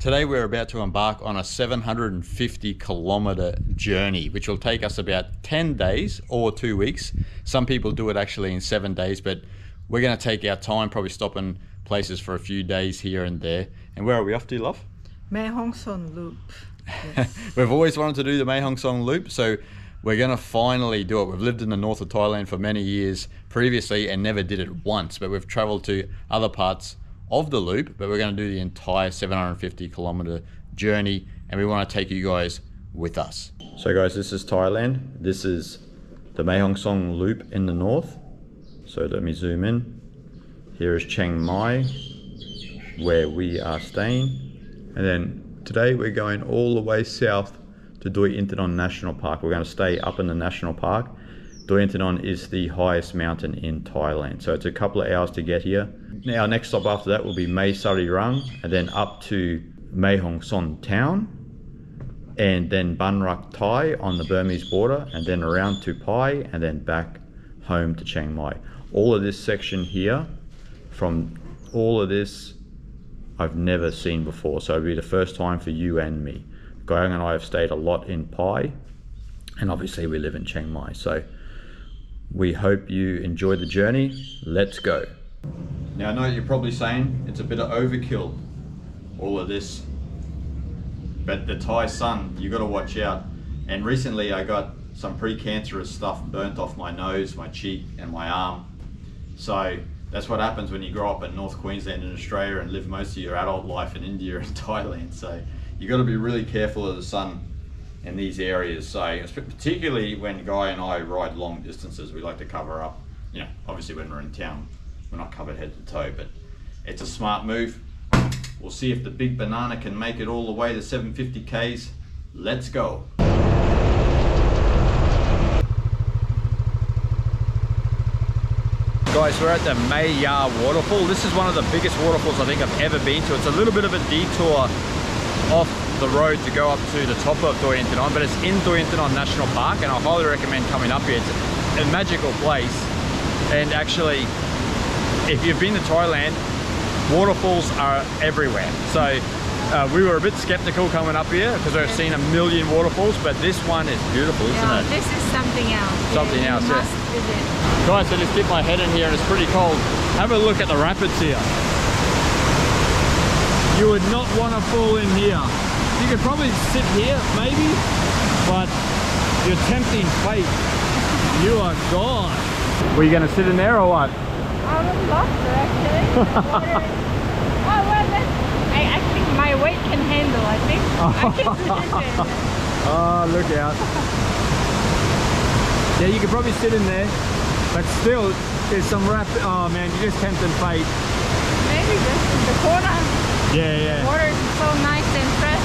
Today we're about to embark on a 750 kilometer journey, which will take us about 10 days or 2 weeks. Some people do it actually in 7 days, but we're going to take our time, probably stopping places for a few days here and there. And where are we off to, love? Mae Hong Son Loop. Yes. We've always wanted to do the Mae Hong Son Loop, so we're going to finally do it. We've lived in the north of Thailand for many years previously and never did it once, but we've traveled to other parts of the loop, but we're going to do the entire 750 kilometer journey, and we want to take you guys with us. So guys, this is Thailand. This is the Mae Hong Son Loop in the north. So let me zoom in. Here is Chiang Mai, where we are staying. And then today we're going all the way south to Doi Inthanon National Park. We're going to stay up in the national park. Doi Inthanon is the highest mountain in Thailand. So it's a couple of hours to get here. Now our next stop after that will be Mae Sarirang, and then up to Mae Hong Son town, and then Ban Rak Thai on the Burmese border, and then around to Pai, and then back home to Chiang Mai. All of this section here, from all of this, I've never seen before, so it'll be the first time for you and me. Guyang and I have stayed a lot in Pai, and obviously we live in Chiang Mai, so we hope you enjoy the journey. Let's go. Now I know you're probably saying it's a bit of overkill, all of this, but the Thai sun, you got to watch out. And recently I got some precancerous stuff burnt off my nose, my cheek and my arm. So that's what happens when you grow up in North Queensland in Australia and live most of your adult life in India and Thailand. So you got to be really careful of the sun in these areas. So particularly when Guy and I ride long distances, we like to cover up. You know, obviously when we're in town, we're not covered head to toe, but it's a smart move. We'll see if the big banana can make it all the way to 750 Ks. Let's go. Guys, we're at the Mae Ya waterfall. This is one of the biggest waterfalls I think I've ever been to. It's a little bit of a detour off the road to go up to the top of Doi Inthanon, but it's in Doi Inthanon National Park, and I highly recommend coming up here. It's a magical place, and actually, if you've been to Thailand, waterfalls are everywhere. So we were a bit skeptical coming up here because we've seen a million waterfalls, but this one is beautiful, isn't it? This is something else. Something else, yeah. Must visit. Guys, I just dipped my head in here and it's pretty cold. Have a look at the rapids here. You would not want to fall in here. You could probably sit here, maybe, but you're tempting fate. You are gone. Were you going to sit in there or what? I would love to actually. Oh well, I think my weight can handle. I think I can sit in there. Oh, look out. Yeah, you could probably sit in there, but still, there's some rapid. Oh man, you're just tempting fate. Maybe just in the corner. Yeah. The water is so nice and fresh.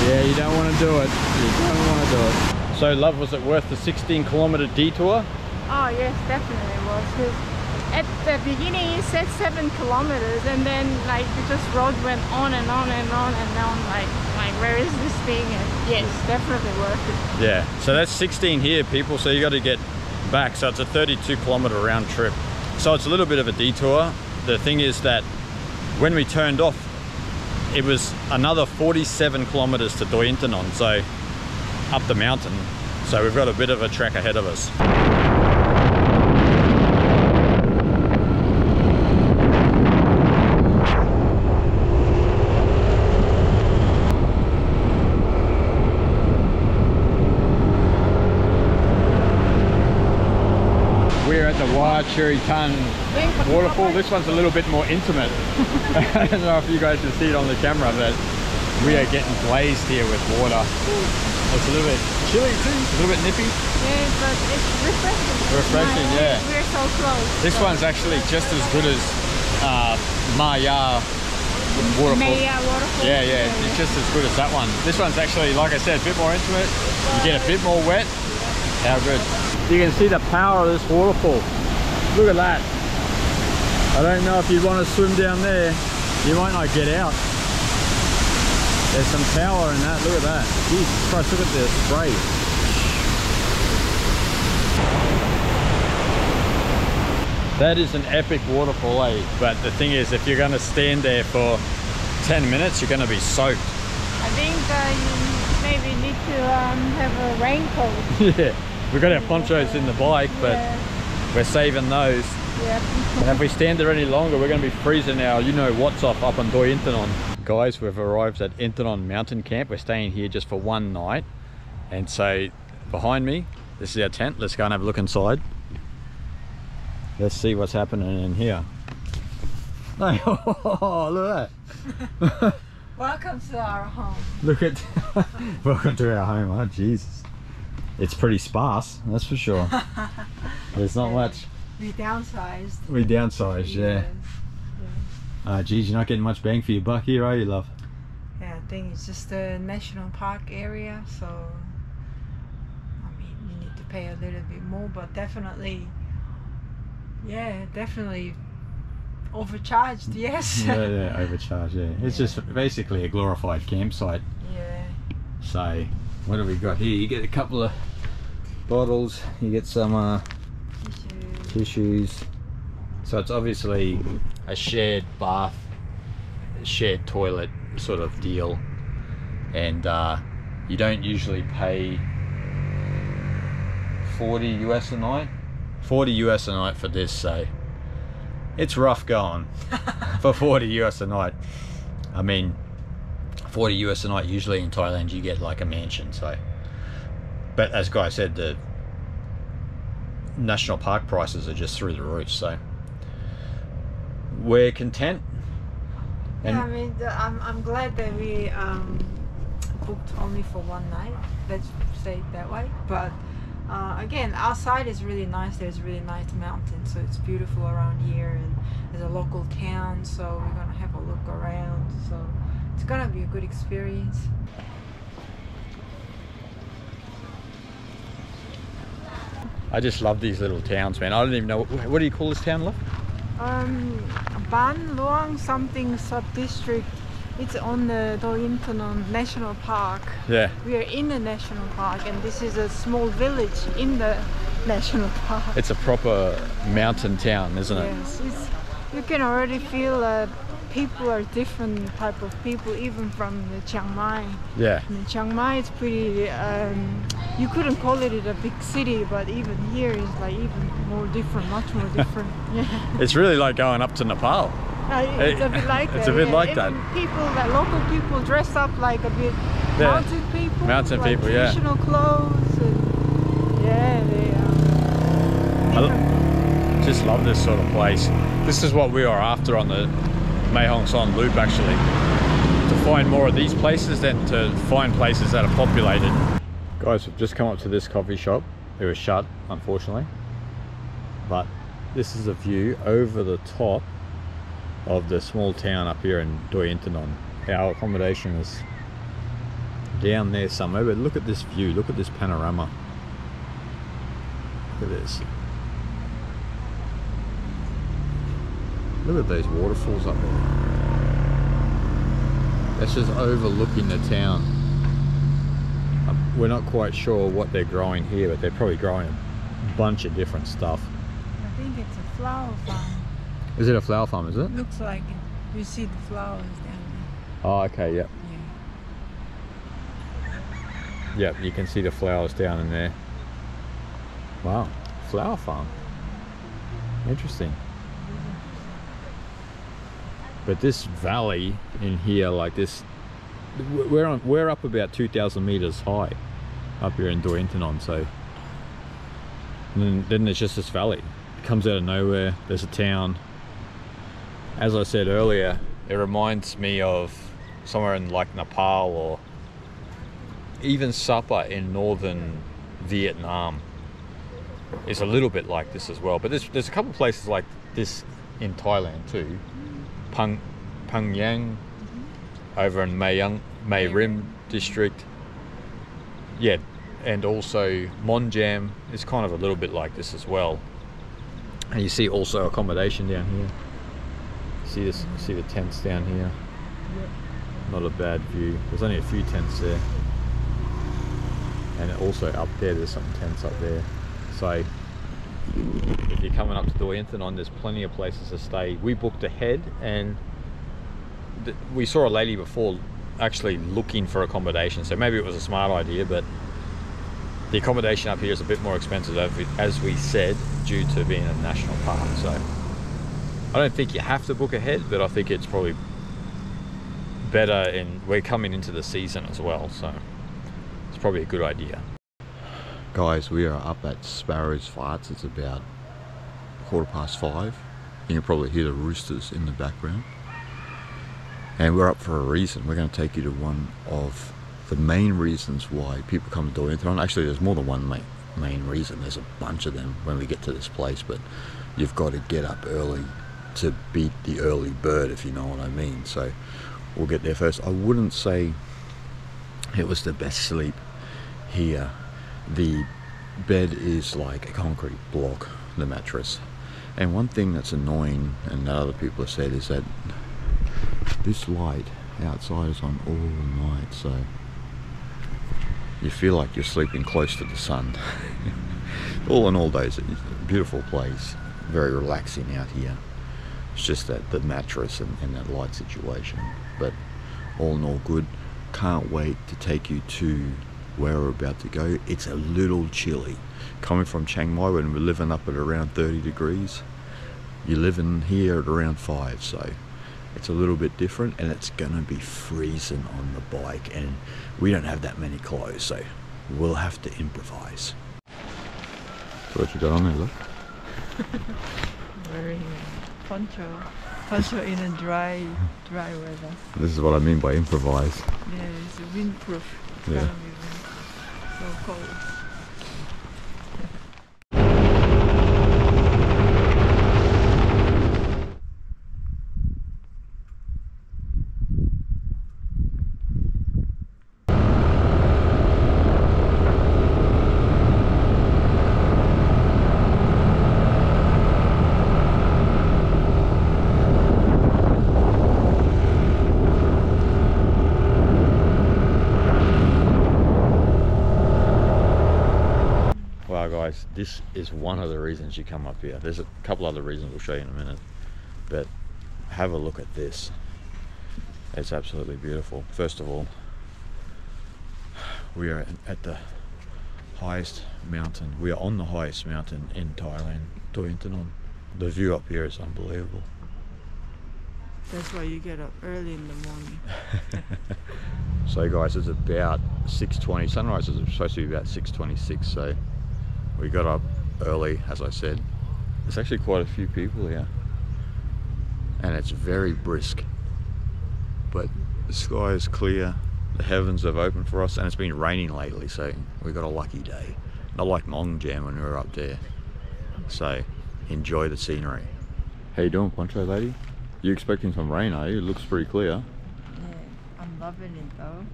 Yeah, you don't want to do it. You don't want to do it. So, love, was it worth the 16-kilometer detour? Oh yes, definitely was. Because at the beginning it said 7 kilometers, and then like the just road went on and on and on, and now I'm like where is this thing? And yes, definitely worth it. Yeah. So that's 16 here, people. So you got to get back. So it's a 32-kilometer round trip. So it's a little bit of a detour. The thing is that when we turned off, it was another 47 kilometers to Doi Inthanon, so up the mountain. So we've got a bit of a trek ahead of us. We're at the Cherry Tan waterfall. This one's a little bit more intimate. I don't know if you guys can see it on the camera, but we are getting glazed here with water. It's a little bit chilly too, a little bit nippy. Yeah, but it's refreshing. Refreshing, yeah. We're so close. This one's actually just as good as Mae Ya waterfall. Mae Ya waterfall. Yeah, it's just as good as that one. This one's actually, like I said, a bit more intimate. You get a bit more wet. How good. You can see the power of this waterfall. Look at that. I don't know if you'd want to swim down there. You might not get out. There's some power in that. Look at that. Jesus Christ, look at the spray. That is an epic waterfall, eh? But the thing is, if you're going to stand there for 10 minutes, you're going to be soaked. I think you maybe need to have a raincoat. Yeah, we've got our ponchos in the bike, but we're saving those. Yep. And if we stand there any longer, we're going to be freezing our you-know-what's off up on Doi Inthanon. Guys, we've arrived at Inthanon Mountain Camp. We're staying here just for one night. And so, behind me, this is our tent. Let's go and have a look inside. Let's see what's happening in here. Oh, look at that. Welcome to our home. Look at... Welcome to our home. Oh, Jesus. It's pretty sparse, that's for sure. There's not much. We downsized. We downsized, yeah. Geez, you're not getting much bang for your buck here, are you, love? Yeah, I think it's just a national park area, so I mean, you need to pay a little bit more, but definitely, yeah, definitely overcharged, yes. Yeah, overcharged, yeah. It's just basically a glorified campsite. Yeah. So, what have we got here? You get a couple of bottles, you get some tissues. So it's obviously a shared bath, shared toilet sort of deal, and you don't usually pay 40 US a night. 40 US a night for this, so it's rough going for 40 US a night. I mean, 40 US a night, usually in Thailand you get like a mansion, so. But as Guy said, the national park prices are just through the roof, so we're content. And yeah, I mean, I'm glad that we booked only for one night, let's say it that way. But again, outside is really nice. There's really nice mountains, so it's beautiful around here, and there's a local town, so we're gonna have a look around, so it's gonna be a good experience. I just love these little towns, man. I don't even know, what do you call this town, love? Ban Luang something sub-district. It's on the Doi Inthanon National Park. Yeah. We are in the national park, and this is a small village in the national park. It's a proper mountain town, isn't it? Yes, you can already feel people are different type of people, even from the Chiang Mai. Yeah. In Chiang Mai, it's pretty. You couldn't call it a big city, but even here is like even more different, much more different. Yeah. It's really like going up to Nepal. It's a bit like that. It's a bit like even that. People, that local people, dress up like a bit mountain people. Mountain like people, yeah. Traditional clothes, and yeah, they. I just love this sort of place. This is what we are after on the Mae Hong Son Loop, actually. To find more of these places than to find places that are populated. Guys, we've just come up to this coffee shop. It was shut, unfortunately. But this is a view over the top of the small town up here in Doi Inthanon. Our accommodation is down there somewhere, but look at this view, look at this panorama. Look at this. Look at those waterfalls up there. That's just overlooking the town. We're not quite sure what they're growing here, but they're probably growing a bunch of different stuff. I think it's a flower farm. Is it a flower farm, is it? Looks like it. You see the flowers down there. Oh, okay, yep. Yeah. Yep, you can see the flowers down in there. Wow, flower farm. Interesting. But this valley in here, like this, we're up about 2,000 meters high up here in Doi Inthanon, so and then there's just this valley. It comes out of nowhere. There's a town. As I said earlier, it reminds me of somewhere in like Nepal or even Sapa in northern Vietnam. It's a little bit like this as well, but there's a couple of places like this in Thailand too. Pangyang over in Mae Rim district. Yeah, and also Monjam is kind of a little bit like this as well. And you see also accommodation down here. See the tents down here. Yep. Not a bad view. There's only a few tents there. And also up there, there's some tents up there. So if you're coming up to Doi Inthanon, there's plenty of places to stay. We booked ahead, and we saw a lady before actually looking for accommodation, so maybe it was a smart idea, but the accommodation up here is a bit more expensive, as we said, due to being a national park. So I don't think you have to book ahead, but I think it's probably better, and we're coming into the season as well, so it's probably a good idea. Guys, we are up at Sparrow's Flats. It's about 5:15. You can probably hear the roosters in the background. And we're up for a reason. We're going to take you to one of the main reasons why people come to Doi Inthanon. Actually, there's more than one main reason. There's a bunch of them when we get to this place, but you've got to get up early to beat the early bird, if you know what I mean. So we'll get there first. I wouldn't say it was the best sleep here. The bed is like a concrete block, the mattress. And one thing that's annoying, and that other people have said, is that this light outside is on all night, so you feel like you're sleeping close to the sun. All in all, though, it's a beautiful place, very relaxing out here. It's just that the mattress and that light situation, but all in all good. Can't wait to take you to where we're about to go. It's a little chilly. Coming from Chiang Mai, when we're living up at around 30 degrees, you're living here at around 5, so it's a little bit different, and it's gonna be freezing on the bike, and we don't have that many clothes, so we'll have to improvise. So what you got on there, look? Wearing poncho in a dry weather. This is what I mean by improvise. Yeah, it's windproof. It's Yeah. gonna be windproof. So cold. Wow guys, this is one of the reasons you come up here. There's a couple other reasons we'll show you in a minute, but have a look at this. It's absolutely beautiful. First of all, we are at the highest mountain. We are on the highest mountain in Thailand, Doi Inthanon. The view up here is unbelievable. That's why you get up early in the morning. So guys, it's about 6:20. Sunrise is supposed to be about 6:26, so we got up early, as I said. There's actually quite a few people here, and it's very brisk, but the sky is clear, the heavens have opened for us, and it's been raining lately, so we got a lucky day. Not like Mong Jam when we were up there. So enjoy the scenery. How you doing, Poncho lady? You expecting some rain, are you? It looks pretty clear. Yeah, I'm loving it though.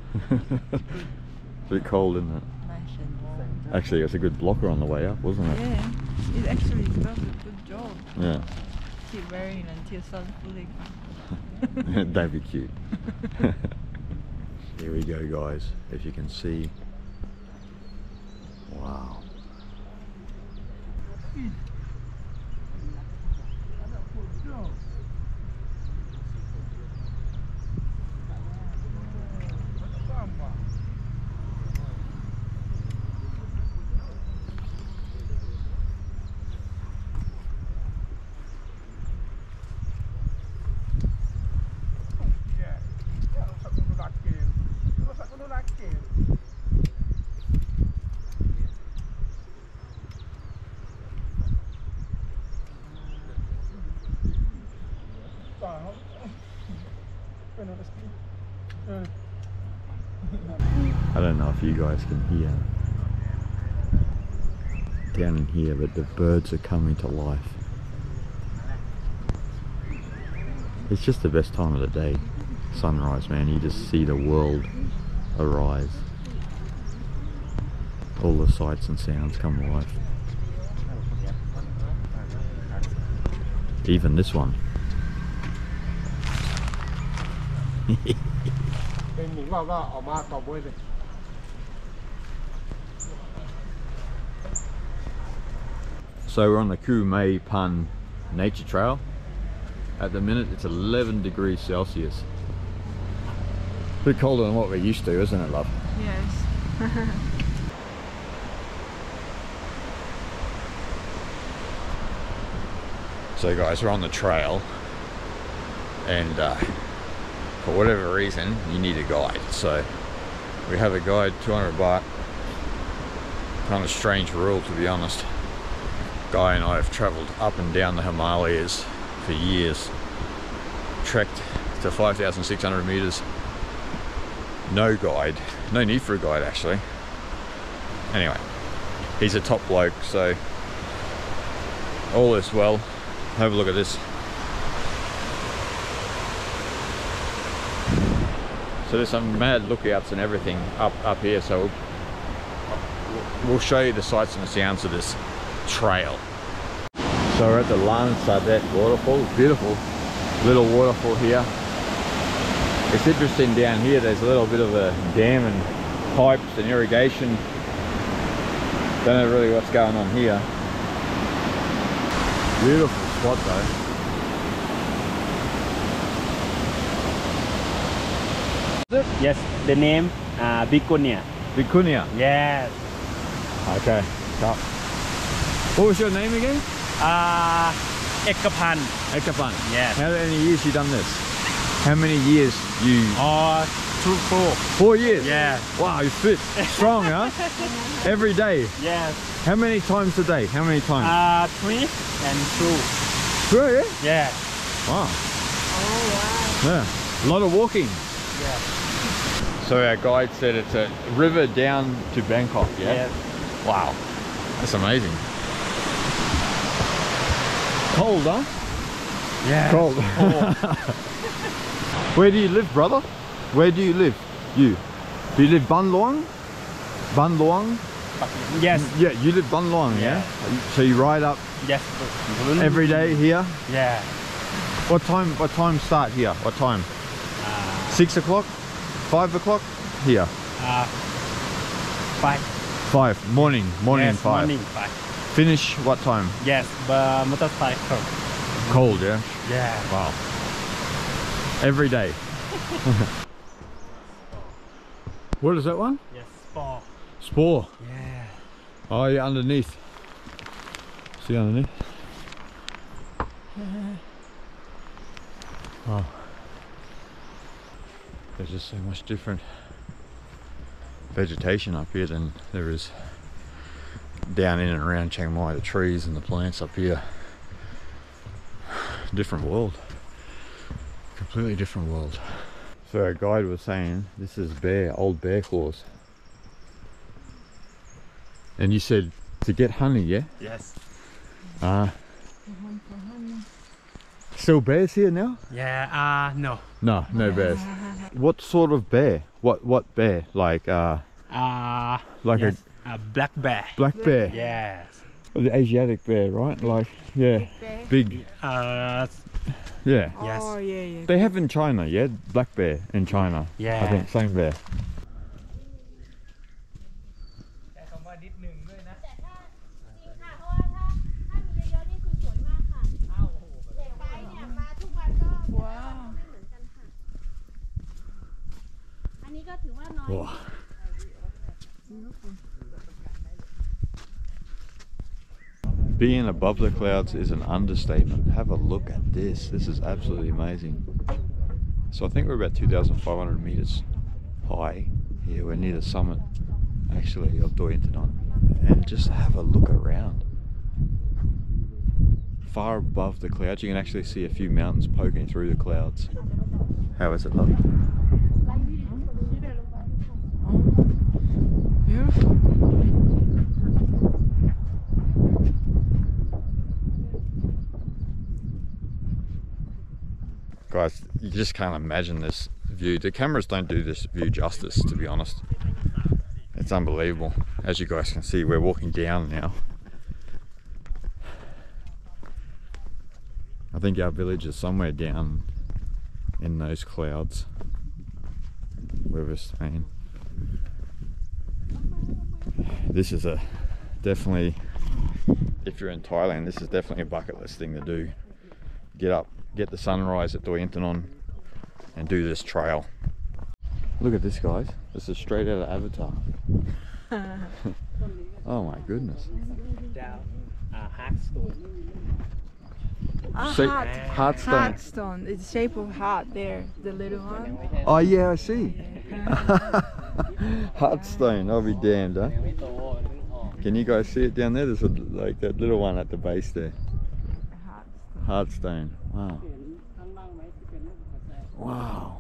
It's a bit cold, isn't it? Nice and warm. Actually, it's a good blocker on the way up, wasn't it? Yeah, it actually does a good job. Yeah. Keep wearing until sun fully comes. Don't be cute. Here we go guys, if you can see. Wow. I don't know if you guys can hear down in here, but the birds are coming to life. It's just the best time of the day. Sunrise, man, you just see the world arise. All the sights and sounds come to life. Even this one. So we're on the Khu Mae Pan nature trail. At the minute it's 11 degrees Celsius. A bit colder than what we're used to, isn't it, love? Yes. So guys, we're on the trail, and for whatever reason you need a guide, so we have a guide, 200 baht. Kind of strange rule, to be honest. Guy and I have travelled up and down the Himalayas for years, trekked to 5,600 meters, no guide, no need for a guide actually. Anyway, he's a top bloke, so all is well. Have a look at this. So there's some mad lookouts and everything up here, so we'll show you the sights and the sounds of this trail. So we're at the Lan Sadet waterfall. Beautiful little waterfall here. It's interesting down here, there's a little bit of a dam and pipes and irrigation. Don't know really what's going on here. Beautiful spot though. Yes, the name Bikunia. Vicuña. Yes. Okay. Top. What was your name again? Ekapan. Ekapan. Yes. How many years you done this? How many years you? 2, 4. 4 years. Yeah. Wow, you're fit, strong, huh? Every day. Yes. How many times a day? How many times? 3 and 2. 3. Yeah. Wow. Oh wow. Yeah. A lot of walking. Yeah. So our guide said it's a river down to Bangkok. Yeah. Yes. Wow. That's amazing. Cold, huh? Yeah. Cold. Where do you live, brother? Where do you live? You? Do you live Ban Luang? Ban Luang? Yes. Yeah, you live Ban Luang, yeah? So you ride up Yes. every day here? Yeah. What time start here? What time? 6 o'clock? 5 o'clock? Here? 5. 5. Morning Yes, 5. morning 5. Finish what time? Yes, but motorcycle. Cold, yeah? Yeah. Wow. Every day. What is that one? Yes, 4. Spore. Yeah. Oh, yeah, underneath. See underneath? Oh. There's just so much different vegetation up here than there is down in and around Chiang Mai. The trees and the plants up here. Different world. Completely different world. So our guide was saying this is old bear claws. And you said to get honey, yeah? Yes. Still bears here now? Yeah. No. No, no bears. What sort of bear? What bear? Like Like yes, a black bear. black bear? Yes. Or the Asiatic bear, right? Like, yeah, big. Yeah. Yes. Oh yeah, yeah. They have in China, yeah? Black bear in China. Yeah. I think, same bear. Wow. Being above the clouds is an understatement. Have a look at this. This is absolutely amazing. So I think we're about 2,500 meters high here. We're near the summit, actually, of Doi Inthanon. And just have a look around. Far above the clouds, you can actually see a few mountains poking through the clouds. How is it, love? Beautiful. Guys, you just can't imagine this view. The cameras don't do this view justice, to be honest. It's unbelievable. As you guys can see, we're walking down now. I think our village is somewhere down in those clouds where we're staying. This is definitely, if you're in Thailand, this is definitely a bucket list thing to do. Get up, get the sunrise at Doi Inthanon and do this trail. Look at this, guys. This is straight out of Avatar. Oh my goodness. Heartstone. Heartstone. It's the shape of heart there, the little one. Oh yeah, I see. Heartstone, I'll be damned, huh? Can you guys see it down there? There's like that little one at the base there. Heartstone. Wow. Wow.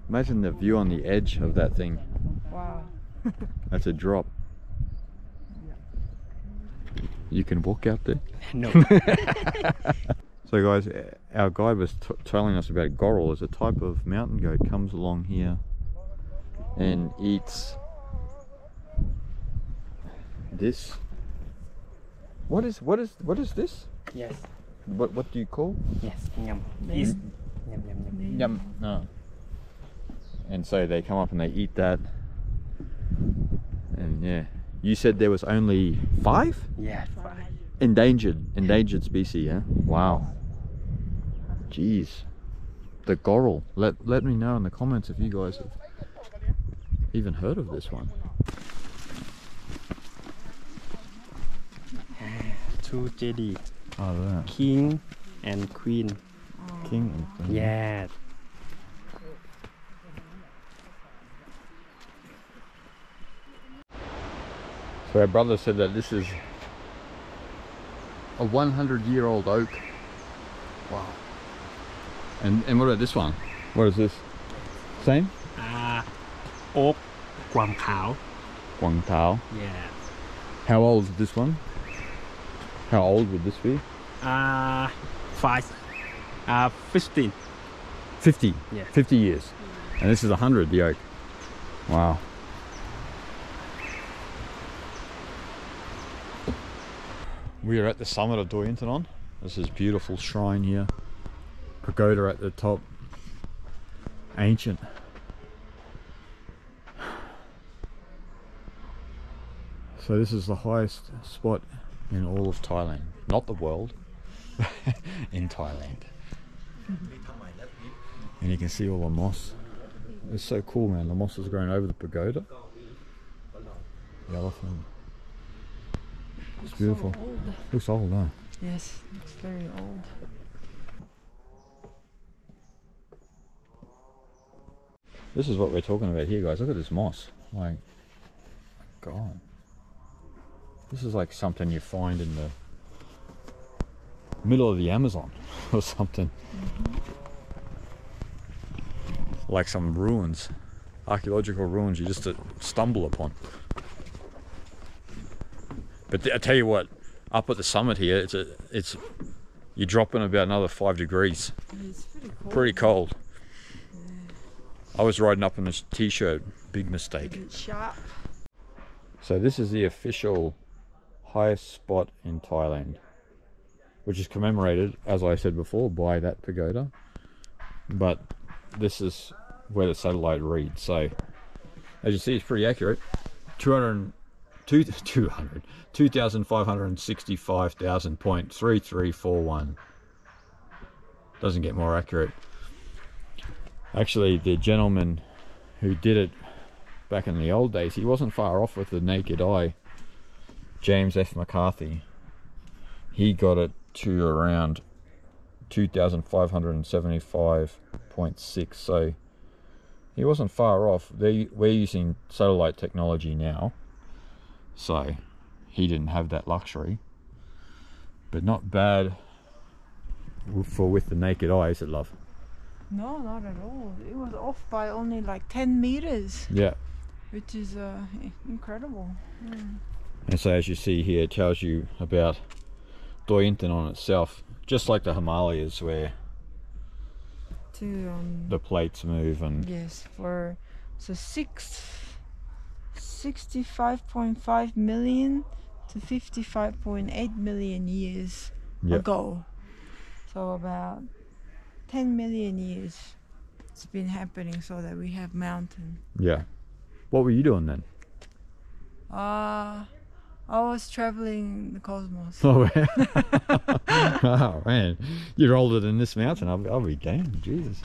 Imagine the view on the edge of that thing. Wow. That's a drop. You can walk out there? No. So guys, our guide was telling us about Goral. There's a type of mountain goat comes along here and eats this. What is this? Yes. What do you call? Yes. Yum. Is yum yum yum. Yum. No. And so they come up and they eat that. And yeah, you said there was only 5? Yeah. Endangered species, yeah? Wow. Jeez. The Goral. Let me know in the comments if you guys have even heard of this one. 2 JD. Oh, there. King and Queen. King and Queen. Yeah. So our brother said that this is a 100-year-old oak. Wow. And what about this one? What is this? Same? Oak Guam Khao. Guang Tao. Yeah. How old is this one? How old would this be? 15. 50. Yeah. 50 years. And this is 100, the oak. Wow. We are at the summit of Doi Inthanon. This is beautiful shrine here. Pagoda at the top. Ancient. So this is the highest spot in all of Thailand. Not the world. In Thailand. And you can see all the moss. It's so cool, man. The moss has grown over the pagoda. The elephant. It's beautiful. So old. Looks old, huh? Yes, it's very old. This is what we're talking about here, guys. Look at this moss. Like, God. This is like something you find in the middle of the Amazon or something. Like some ruins, archaeological ruins you just stumble upon. But I tell you what, up at the summit here, it's you're dropping about another 5 degrees. It's pretty cold. Pretty cold. Yeah. I was riding up in this t-shirt, big mistake. A bit sharp. So this is the official highest spot in Thailand, which is commemorated, as I said before, by that pagoda. But this is where the satellite reads. So as you see, it's pretty accurate. 2,565,000.3341. Doesn't get more accurate. Actually, the gentleman who did it back in the old days, he wasn't far off with the naked eye. James F. McCarthy. He got it to around 2,575.6. So he wasn't far off. We're using satellite technology now, so he didn't have that luxury. But not bad for with the naked eye, is it, love? No, not at all. It was off by only like 10 meters. Yeah. Which is incredible. Mm. And so as you see here, it tells you about Doi Inthanon itself, just like the Himalayas where the plates move. And yes, for so 65.5 million to 55.8 million years ago. So about 10 million years it's been happening, so that we have mountain. Yeah. What were you doing then? I was traveling the cosmos. Oh, oh man, you're older than this mountain. I'll be damned. Jesus.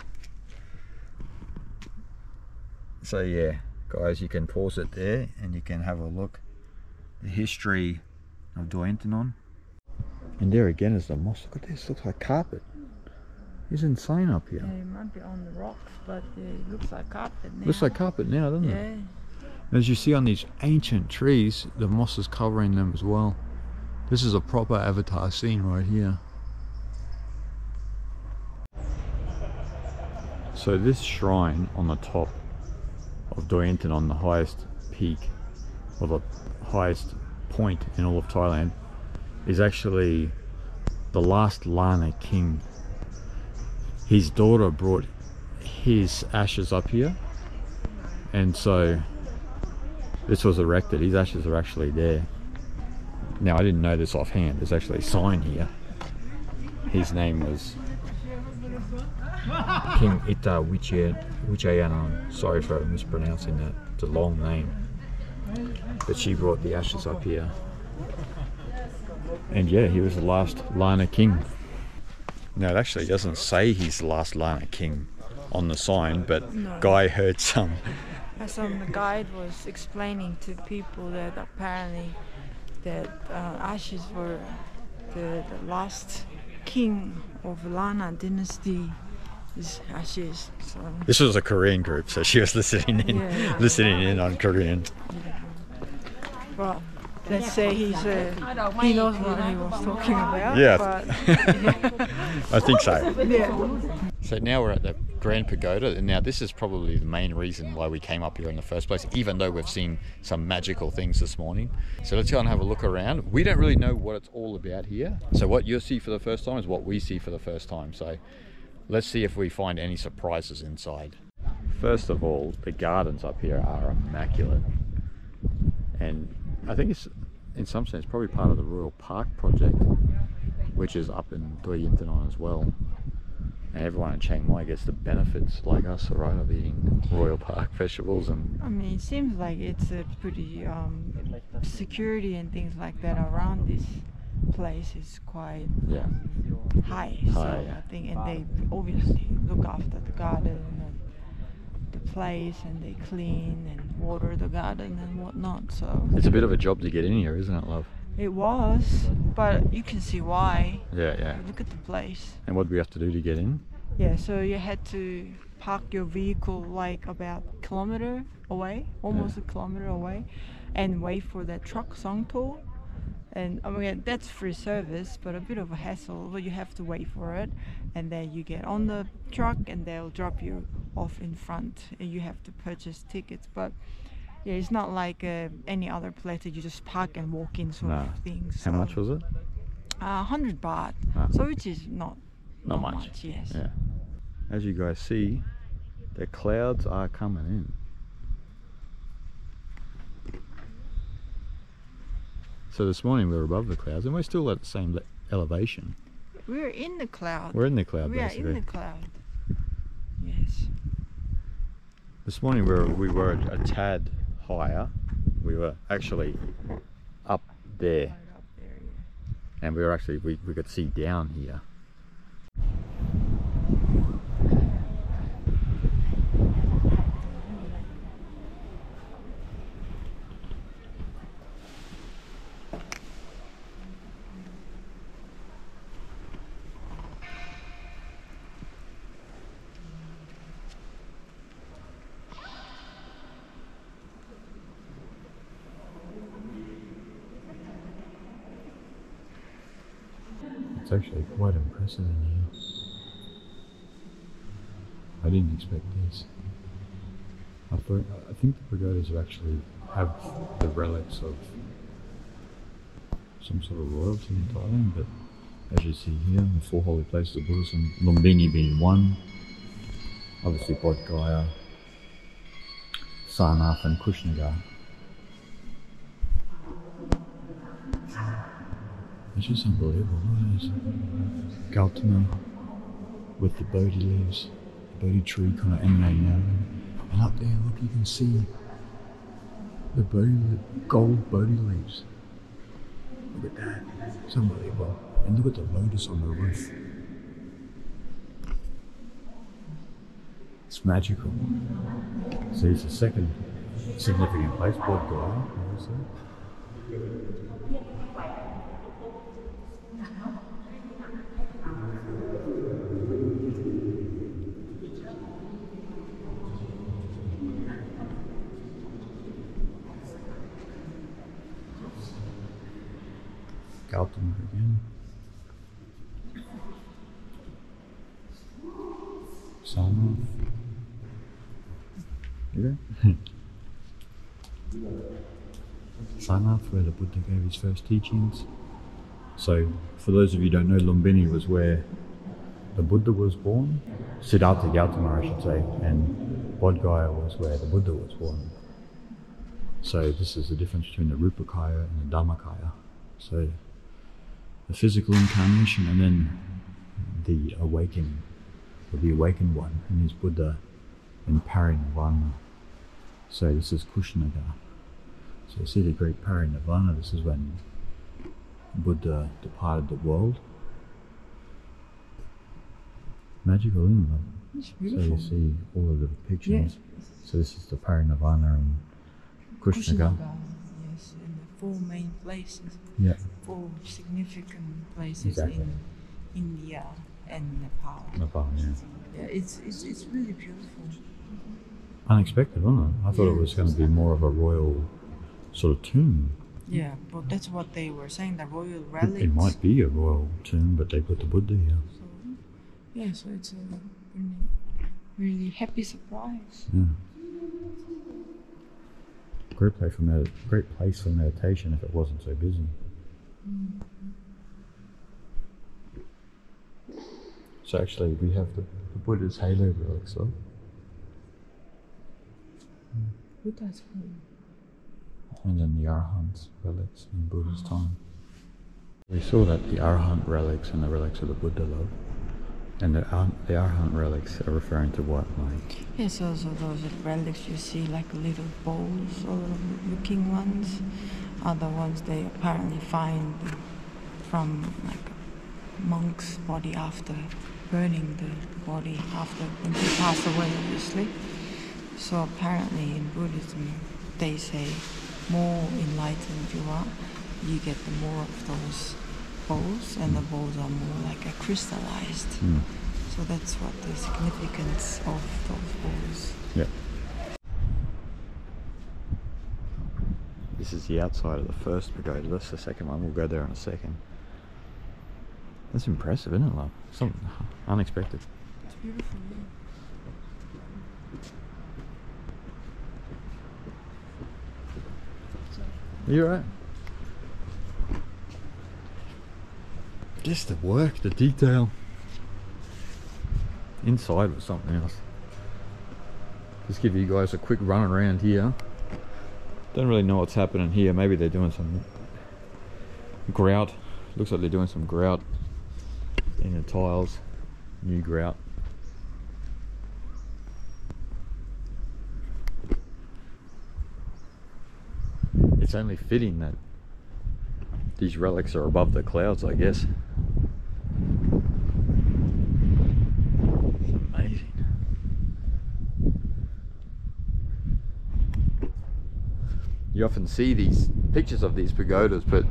So yeah, guys, you can pause it there and you can have a look. The history of Doi Inthanon. And there again is the moss. Look at this, looks like carpet. It's insane up here. Yeah, it might be on the rocks, but it looks like carpet now. Looks like carpet now, doesn't Yeah. it? As you see on these ancient trees, the moss is covering them as well. This is a proper Avatar scene right here. So this shrine on the top of Doi Inthanon, the highest peak, or the highest point in all of Thailand, is actually the last Lana king. His daughter brought his ashes up here, and so this was erected. His ashes are actually there. Now I didn't know this offhand, there's actually a sign here. His name was King Ita Wichayanan. Sorry for mispronouncing that, it's a long name. But she brought the ashes up here. And yeah, he was the last Lana king. No, it actually doesn't say he's the last Lana king on the sign, but No. Guy heard some. The guide was explaining to people that apparently that ashes were the last king of Lana dynasty. His ashes. So This was a Korean group, so she was listening in, Yeah. listening in on Korean. well, let's say he knows what he was talking about. Yeah. But, I think so. yeah. So now we're at the Grand Pagoda, and now this is probably the main reason why we came up here in the first place, even though we've seen some magical things this morning. So let's go and have a look around. We don't really know what it's all about here. So what you see for the first time is what we see for the first time. So let's see if we find any surprises inside. First of all, the gardens up here are immaculate. And I think it's, in some sense, probably part of the Royal Park project, which is up in Doi Inthanon as well. And everyone in Chiang Mai gets the benefits, like us, right, of eating Royal Park vegetables. And I mean, it seems like it's a pretty security and things like that around this place is quite yeah, high. So yeah. I think, and they obviously look after the garden and the place, and they clean and water the garden and whatnot. So it's a bit of a job to get in here, isn't it, love? it was, but you can see why. Yeah, yeah. Look at the place. And what do we have to do to get in? Yeah, so you had to park your vehicle like about a kilometer away, almost a kilometer away, and wait for that truck Songto. And I mean, that's free service, but a bit of a hassle. But you have to wait for it, and then you get on the truck, and they'll drop you off in front, and you have to purchase tickets. But yeah, it's not like any other place that you just park and walk in sort of things. How much was it? 100 baht. Ah. So which is not much. Yes. Yeah. As you guys see, the clouds are coming in. So this morning we were above the clouds, and we're still at the same elevation. We're in the cloud. We're in the cloud, We are basically. in the cloud. Yes. This morning we were a tad higher. We were actually up there, Right up there, yeah. and we were actually we could see down here. It's actually quite impressive in here. I didn't expect this. I think the pagodas actually have the relics of some sort of royalty in Thailand, but as you see here, the four holy places of Buddhism, Lumbini being one, obviously Bodh Gaya, Sarnath and Kushnagar. It's just unbelievable. There's Gautama with the Bodhi leaves, the Bodhi tree kind of emanating out of him. And up there, look, you can see the gold Bodhi leaves. Look at that. It's unbelievable. And look at the lotus on the roof. It's magical. So it's the second significant place, Bod Gaya, obviously. Gautama again. Sarnath. Sarnath, where the Buddha gave his first teachings. So, for those of you who don't know, Lumbini was where the Buddha was born. Siddhartha Gautama, I should say, and Bodh Gaya was where the Buddha was born. So this is the difference between the Rupakaya and the Dhammakaya. So the physical incarnation and then the awakening, or the awakened one, and is Buddha in Parinirvana. So this is Kushanagara. So you see the great Parinirvana, this is when Buddha departed the world. Magical, isn't it? It's beautiful. So you see all of the depictions. Yes. So this is the Parinirvana and Kushanagara. Yes, and the 4 main places. Yeah. 4 significant places Exactly. in India and Nepal. Nepal, yeah. Yeah, it's really beautiful. Unexpected, wasn't it? I thought it was going to be more of a royal sort of tomb. Yeah, but that's what they were saying, the royal relics. It might be a royal tomb, but they put the Buddha here. So, yeah, so it's a really, really happy surprise. Yeah. Great place for meditation if it wasn't so busy. So actually we have the Buddha's halo relics though. Buddha's And then the Arahant's relics in Buddha's time. We saw that the Arahant relics and the relics of the Buddha love. And the Arahant relics are referring to what, like? Yeah, so those relics you see, like little bowls or looking ones, are the ones they apparently find from like a monk's body after burning the body after when they pass away, obviously. So apparently in Buddhism they say more enlightened you are, you get the more of those bowls, and the bowls are more like a crystallized. So that's what the significance of those bowls. Yeah. This is the outside of the first pagoda. That's the second one. We'll go there in a second. That's impressive, isn't it, love? Something unexpected. It's beautiful, yeah. You're right. Just the work, the detail. Inside was something else. Just give you guys a quick run around here. Don't really know what's happening here. Maybe they're doing some grout. Looks like they're doing some grout in the tiles. New grout. It's only fitting that these relics are above the clouds, I guess. It's amazing. You often see these pictures of these pagodas, but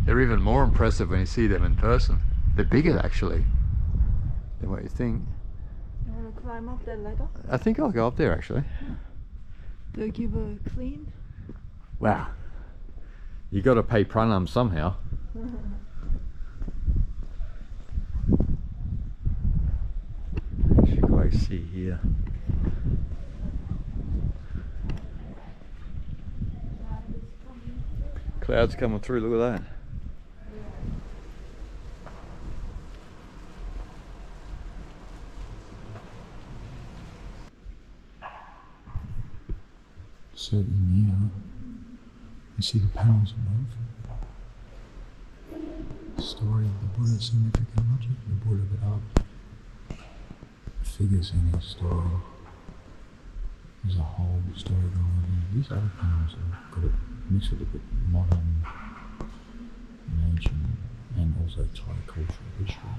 they're even more impressive when you see them in person. They're bigger, actually, than what you think. You want to climb up that ladder? I think I'll go up there, actually. They'll give a clean. Wow. You got to pay pranam somehow. You guys see here. Clouds coming through, look at that. So in here, you see the panels above. The story of the Buddha's significant logic, the Buddha without figures in his story. There's a whole story going on here. These other panels have got a mix of a bit modern and ancient and also Thai cultural history.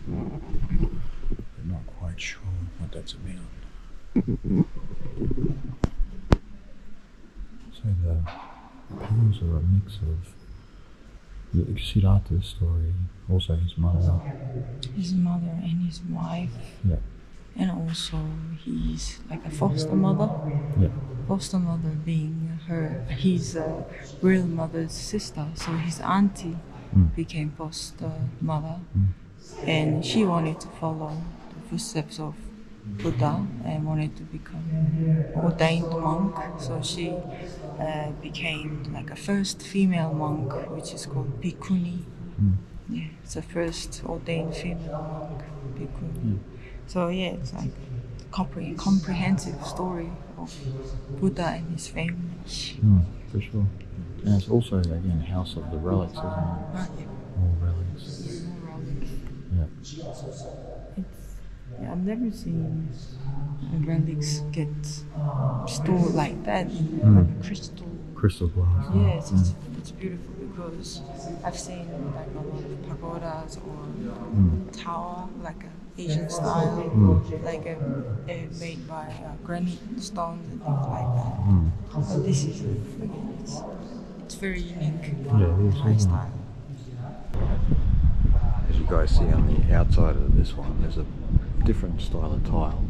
But not quite sure what that's about. So the panels are a mix of the Siddhartha's story, also his mother. His mother and his wife. Yeah. And also he's like a foster mother. Yeah. Foster mother being his real mother's sister. So his auntie became foster mother. And she wanted to follow the footsteps of Buddha and wanted to become ordained monk. So she became like a first female monk, which is called bhikkhuni. Yeah, it's the first ordained female monk, bhikkhuni. So yeah, it's like a comprehensive story of Buddha and his family. For sure. And it's also, again, House of the Relics, isn't it? Right. All relics. Yeah. I've never seen relics get stored like that in like a Crystal glass. Yes, it's beautiful because I've seen like a lot of pagodas or tower, like a Asian style, like made by granite stones and things like that. But this is it's very unique. Yeah, it is. My style. As you guys see on the outside of this one, there's a different style of tile.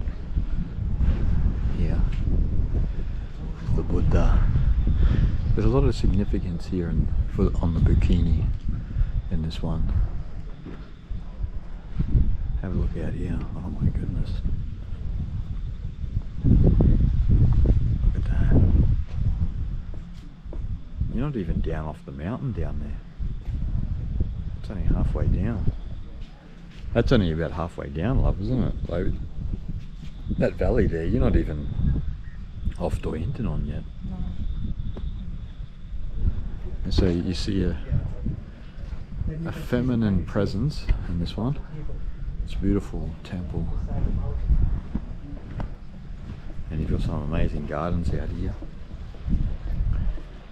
Here, the Buddha. There's a lot of significance here on the bikini in this one. Have a look out here. Oh my goodness. Look at that. You're not even down off the mountain down there. It's only halfway down. That's only about halfway down, love, isn't it? Like, that valley there, you're not even off Doi Inthanon yet. No. And so you see a feminine presence in this one. It's a beautiful temple. And you've got some amazing gardens out here.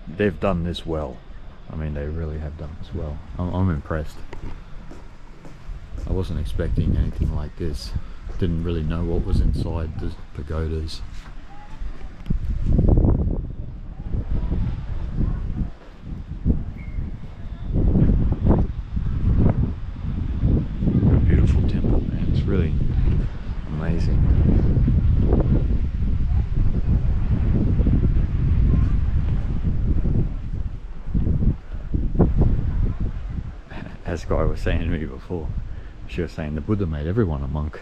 They've done this well. I mean, they really have done this well. I'm impressed. I wasn't expecting anything like this. Didn't really know what was inside the pagodas. Beautiful temple, man. It's really amazing. As Guy was saying to me before, she was saying the Buddha made everyone a monk.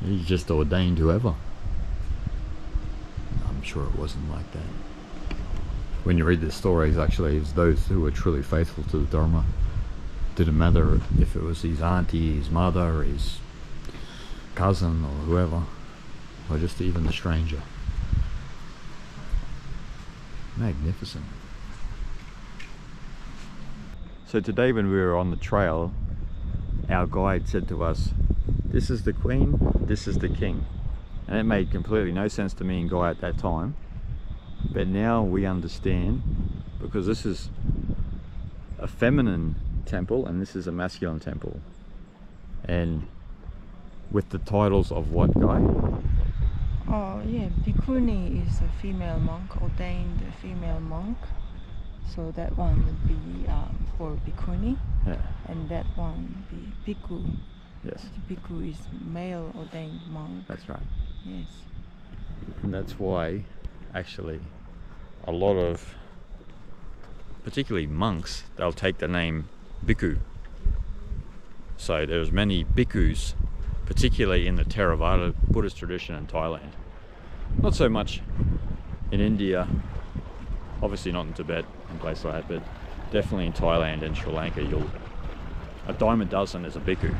He just ordained whoever. I'm sure it wasn't like that. When you read the stories, actually, it's those who were truly faithful to the Dharma. Didn't matter if it was his auntie, his mother, his cousin, or whoever, or just even the stranger. Magnificent. So today when we were on the trail, our guide said to us, this is the queen, this is the king. And it made completely no sense to me and Guy at that time. But now we understand, because this is a feminine temple and this is a masculine temple. And with the titles of what, Guy? Oh yeah, bhikkhuni is a female monk, ordained female monk. So that one would be for bhikkhuni, Yeah. and that one would be bhikkhu. Yes. Bhikkhu is male ordained monk. That's right. Yes. And that's why actually a lot of, particularly monks, they'll take the name bhikkhu. So there's many bhikkhus, particularly in the Theravada Buddhist tradition in Thailand. Not so much in India, obviously not in Tibet and places like that, but definitely in Thailand and Sri Lanka, a dime a dozen is a bhikkhu.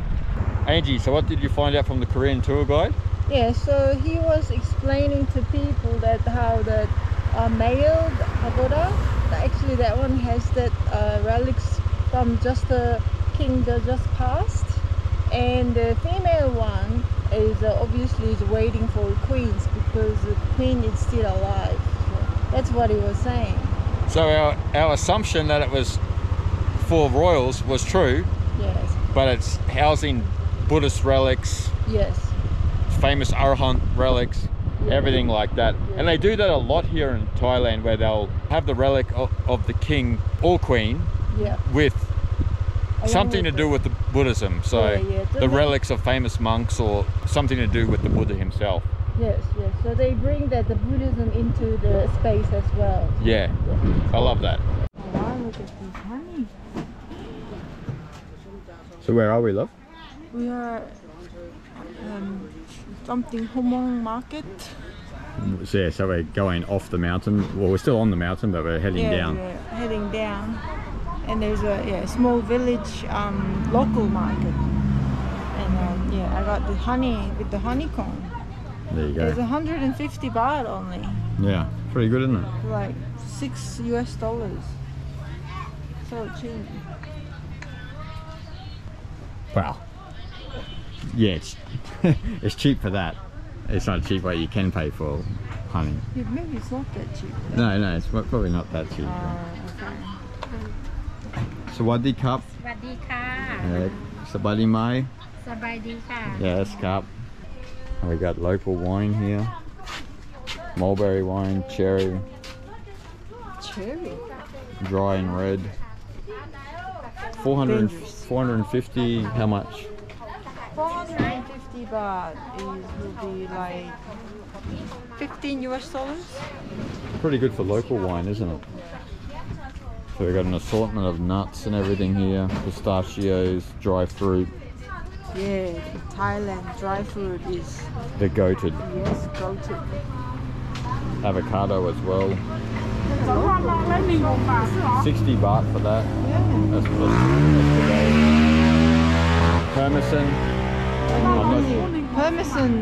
Angie, so what did you find out from the Korean tour guide? Yeah, so he was explaining to people that how the male pagoda, actually that one has that relics from just the king that just passed, and the female one is obviously is waiting for queens because the queen is still alive. So that's what he was saying. So our assumption that it was for royals was true, Yes. but it's housing Buddhist relics Yes. famous Arahant relics, everything like that. And they do that a lot here in Thailand, where they'll have the relic of the king or queen with something to do with the Buddhism. So the relics of famous monks or something to do with the Buddha himself. Yes, yes. So they bring the Buddhism into the space as well. Yeah, I love that. Wow, look at this honey. So where are we, love? We are something Humong market. So, yeah, so we're going off the mountain. Well, we're still on the mountain, but we're heading down. We're heading down. And there's a small village local market. And I got the honey with the honeycomb. There you go. It's 150 baht only. Yeah, pretty good, isn't it? Like $6 US. So cheap. Wow. Yeah, it's it's cheap for that. It's not cheap what you can pay for honey. Yeah, maybe it's not that cheap. No, it's probably not that cheap. Okay. Sawadee cup. สวัสดีค่ะ Sabadi Mai. สบายดีค่ะ Yes, cup. And we got local wine here. Mulberry wine, cherry, Cherry. dry and red. 450, how much? 450 baht will be like $15 US. Pretty good for local wine, isn't it? So we've got an assortment of nuts and everything here. Pistachios, dry fruit. Yeah, Thailand dry fruit is The goated. goated. Avocado as well. 60 baht for that. That's good. Permison. Permission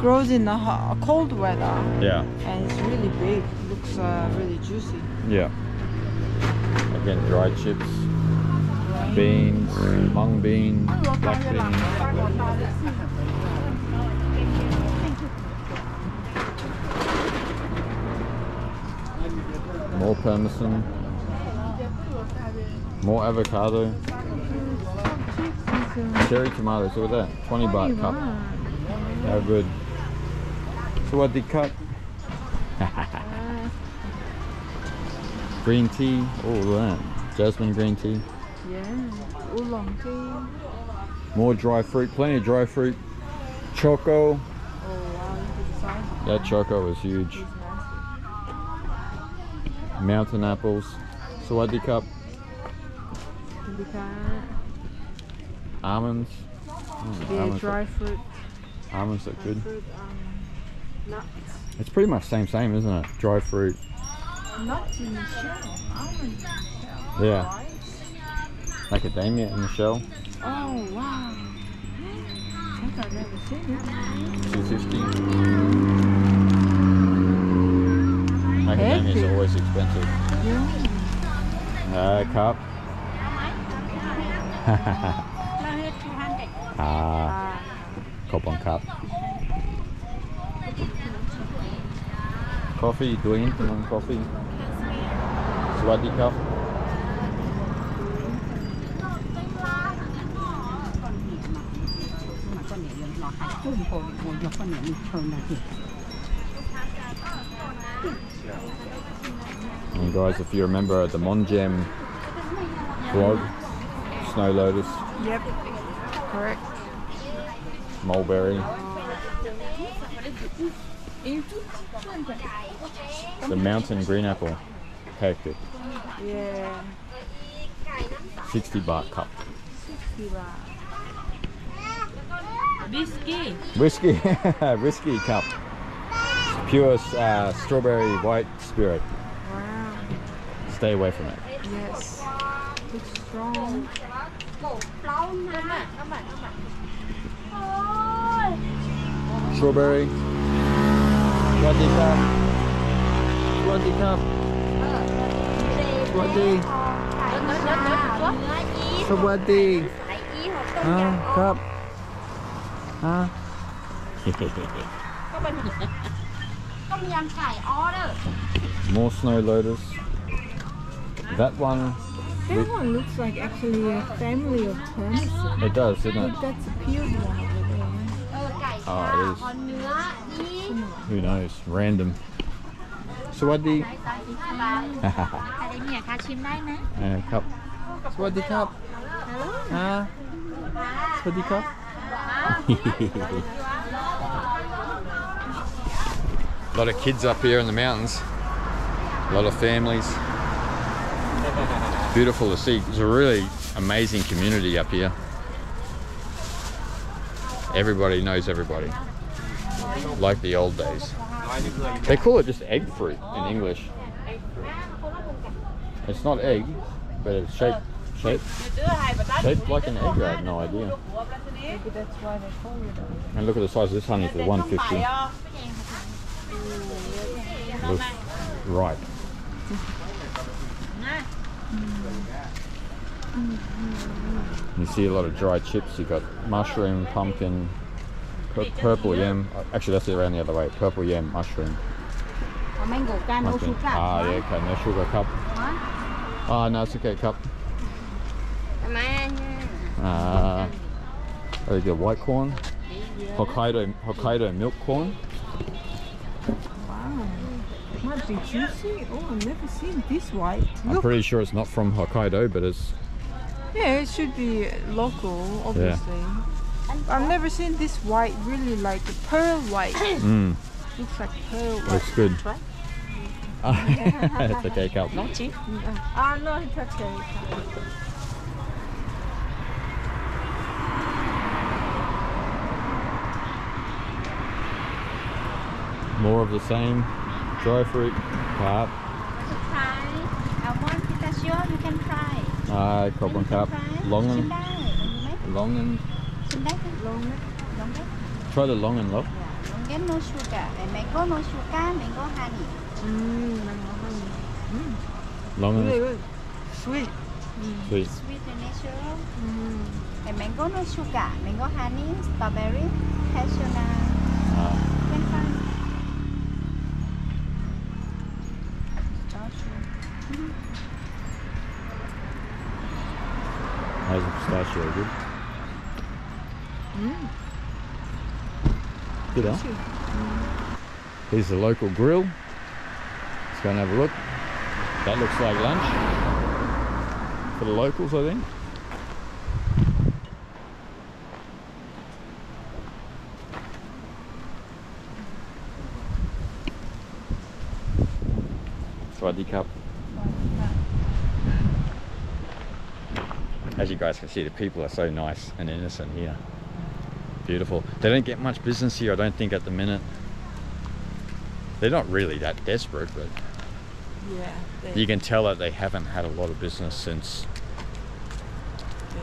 grows in a cold weather Yeah. and it's really big. Looks really juicy. Yeah. Again, dried chips, beans, mung bean, black beans. More permison. More avocado. Cherry tomatoes, look at that. 20 baht cup. How good. So what the cut? Green tea. Oh, look at that. Jasmine green tea. Yeah, oolong tea. More dry fruit. Plenty of dry fruit. Choco. Oh wow, look at the size. That choco was huge. It's nasty. Mountain apples. Sawadee cup. Almonds. Yeah, Almonds dry look, fruit. almonds look good. Fruit, nuts. It's pretty much same, isn't it? Dry fruit. Nuts in the shell. Almonds. Yeah. Macadamia in the shell. Oh wow. I've never seen it. 250. Macadamia is always expensive. Yeah. Cup. เราเรียก200 Cup on cup. Coffee, Doi Inthanon coffee. Sawadee cup. And guys, if you remember the Monjam vlog, snow lotus, Yep. Correct. mulberry, the mountain green apple, hectic, Yeah. 60 baht cup. 60 baht. Whiskey, whiskey cup, pure strawberry white spirit. Wow. Stay away from it. Yes. It's strong. Strawberry. Sawadee cup. Sawadee cup. Sawadee. Sawadee. Cup. More snow lotus. That one. That one looks like actually a family of permission. It does, doesn't I it? think that's a peeled one over there. is. Who knows? Random. Swaddi. Cup. Swaddi cup. Swaddi cup. A lot of kids up here in the mountains. A lot of families. Beautiful to see. It's a really amazing community up here. Everybody knows everybody. Like the old days. They call it just egg fruit in English. It's not egg, but it's shaped like an egg. I have no idea. Maybe that's why they call it that. And look at the size of this honey for 150. Looks ripe. You see a lot of dry chips. You got mushroom, pumpkin, purple yam. Actually, that's around the other way. Purple yam, mushroom. Pumpkin. Ah, yeah, okay. No sugar cup. Ah, no, it's okay. Cup. They got white corn, Hokkaido milk corn. Wow. Might be juicy. Oh, I've never seen this white. I'm pretty sure it's not from Hokkaido, but it's... Yeah, it should be local, obviously. Yeah. I've never seen this white, really like pearl white. Looks like pearl white. Looks good. It's okay, cup. No, it's okay. More of the same. Dry fruit. Cup. Almond pistachio, you can try. Carbon cup. Longan. Longan. Try the longan, love. Longan no sugar. And mango no sugar, mango honey. Longan. Really good. Sweet. Sweet. Sweet and natural. And mango no sugar, mango honey, strawberry, cashew nut. You can try. How's the pistachio? Good? Good, huh? Here's the local grill. Let's go and have a look. That looks like lunch for the locals, I think. Swaddi cup. As you guys can see, the people are so nice and innocent here. Beautiful. They don't get much business here, I don't think, at the minute. They're not really that desperate, but yeah, you can tell that they haven't had a lot of business since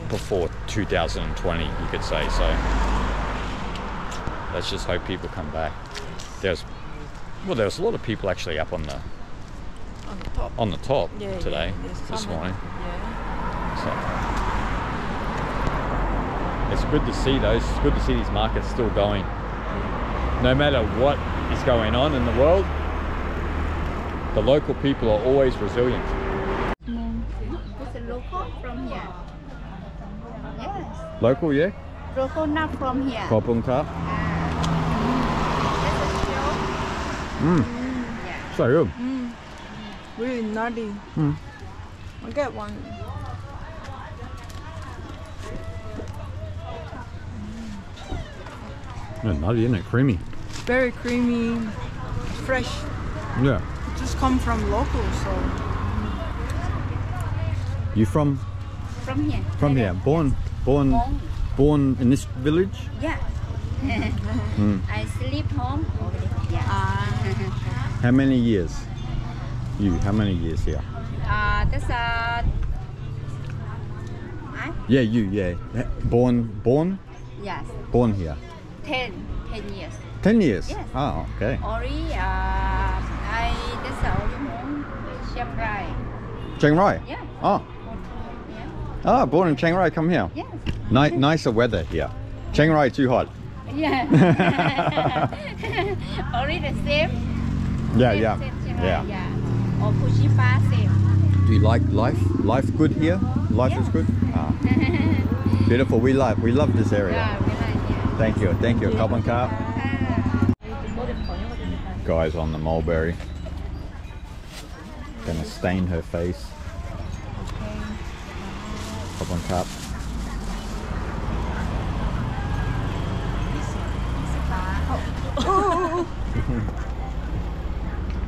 before 2020, you could say. So let's just hope people come back. There was a lot of people actually up on the top today, this morning. Yeah. So it's good to see those. It's good to see these markets still going. No matter what is going on in the world, the local people are always resilient. It's a local from here. Yes. Local, yeah? Local not from here. Kopung Tap. That's a show. Yeah. So good. Really nutty. I'll get one. Nutty, isn't it? Creamy. Very creamy, fresh. Yeah. It just come from local, so. You from? From here. From here. Born in this village? Yeah. I sleep home already. Yeah. How many years? How many years here? That's Yeah, yeah. Born? yes. Born here. 10 years. 10 years? Yes. Oh, okay. Only that's only home Chiang Mai. Chiang Mai? Yeah. Oh. Yeah. Ah, born in Chiang Mai, come here. Yes. Nicer weather here. Chiang Mai too hot. Yeah. Only the same. Yeah, Same, yeah. Same Chiang Mai, Yeah. yeah. Or Pushipa same. Do you like life? Life good here? Life is good? Ah. Beautiful. We love this area. Yeah, we like it. Thank you. Thank you. Kapan Kap. Guy's on the mulberry. Gonna stain her face. Hop on top.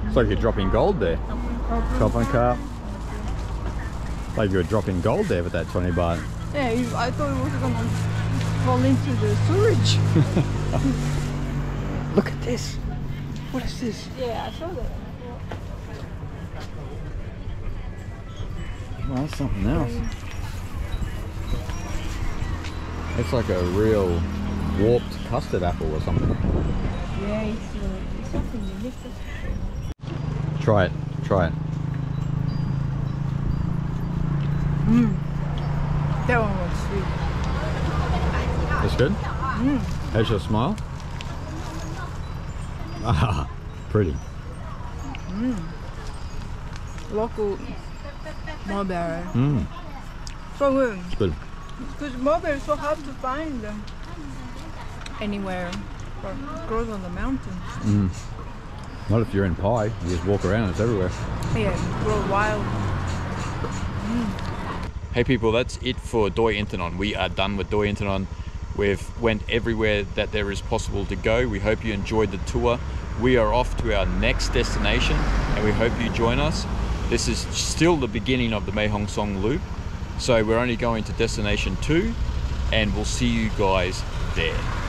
It's like you're dropping gold there. Top on cap. Like you were dropping gold there with that 20 baht. Yeah, I thought it was gonna fall into the sewage. Look at this. What is this? Yeah, I saw that. Well, that's something else. It's like a real warped custard apple or something. Yeah, it's something unique. Try it. Try it. That one was sweet. That's good? How's your smile? Ah, pretty. Local mulberry. So good. It's good. Because mulberry is so hard to find anywhere. But it grows on the mountains. Not if you're in Pai. You just walk around, it's everywhere. Yeah, it grows wild. Hey people, that's it for Doi Inthanon. We are done with Doi Inthanon. We've went everywhere that there is possible to go. We hope you enjoyed the tour. We are off to our next destination and we hope you join us. This is still the beginning of the Mae Hong Son Loop. So we're only going to destination 2 and we'll see you guys there.